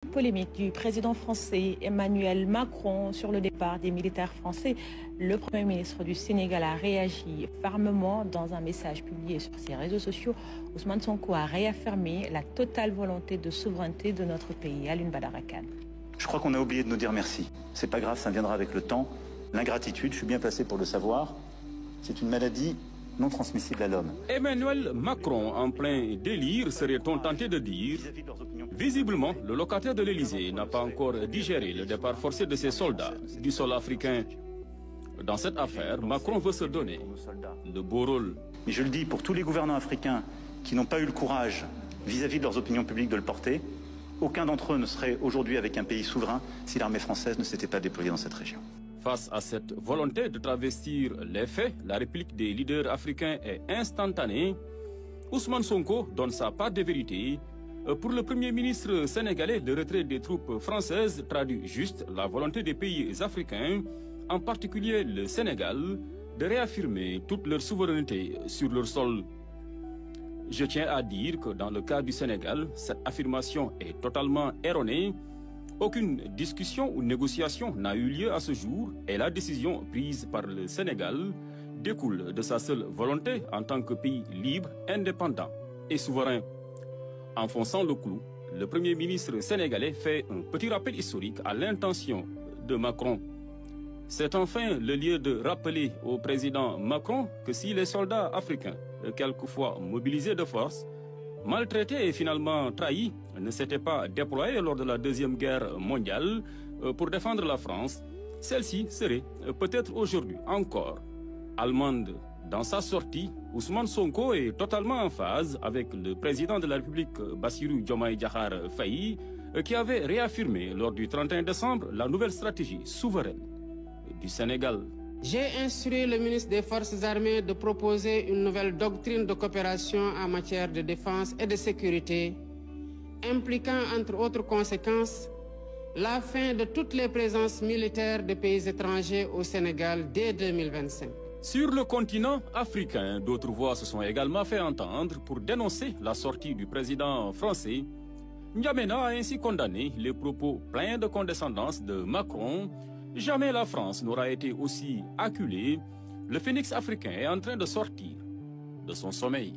Polémique du président français Emmanuel Macron sur le départ des militaires français. Le Premier ministre du Sénégal a réagi fermement dans un message publié sur ses réseaux sociaux. Ousmane Sonko a réaffirmé la totale volonté de souveraineté de notre pays. Alioune Badara Kane. Je crois qu'on a oublié de nous dire merci. C'est pas grave, ça viendra avec le temps. L'ingratitude, je suis bien placé pour le savoir, c'est une maladie non transmissible à l'homme. Emmanuel Macron, en plein délire, serait-on tenté de dire. Visiblement, le locataire de l'Élysée n'a pas encore digéré le départ forcé de ses soldats du sol africain. Dans cette affaire, Macron veut se donner de beaux rôles. Mais je le dis, pour tous les gouvernants africains qui n'ont pas eu le courage vis-à-vis de leurs opinions publiques de le porter, aucun d'entre eux ne serait aujourd'hui avec un pays souverain si l'armée française ne s'était pas déployée dans cette région. Face à cette volonté de travestir les faits, la réplique des leaders africains est instantanée. Ousmane Sonko donne sa part de vérité. Pour le Premier ministre sénégalais, le retrait des troupes françaises traduit juste la volonté des pays africains, en particulier le Sénégal, de réaffirmer toute leur souveraineté sur leur sol. Je tiens à dire que dans le cas du Sénégal, cette affirmation est totalement erronée. Aucune discussion ou négociation n'a eu lieu à ce jour et la décision prise par le Sénégal découle de sa seule volonté en tant que pays libre, indépendant et souverain. Enfonçant le clou, le Premier ministre sénégalais fait un petit rappel historique à l'intention de Macron. C'est enfin le lieu de rappeler au président Macron que si les soldats africains, quelquefois mobilisés de force, maltraités et finalement trahis, ne s'étaient pas déployés lors de la Deuxième Guerre mondiale pour défendre la France, celle-ci serait peut-être aujourd'hui encore allemande. Dans sa sortie, Ousmane Sonko est totalement en phase avec le président de la République, Bassirou Diomaye Diakhar Faye, qui avait réaffirmé lors du 31 décembre la nouvelle stratégie souveraine du Sénégal. J'ai instruit le ministre des Forces armées de proposer une nouvelle doctrine de coopération en matière de défense et de sécurité, impliquant entre autres conséquences la fin de toutes les présences militaires de pays étrangers au Sénégal dès 2025. Sur le continent africain, d'autres voix se sont également fait entendre pour dénoncer la sortie du président français. N'Djamena a ainsi condamné les propos pleins de condescendance de Macron. Jamais la France n'aura été aussi acculée. Le phénix africain est en train de sortir de son sommeil.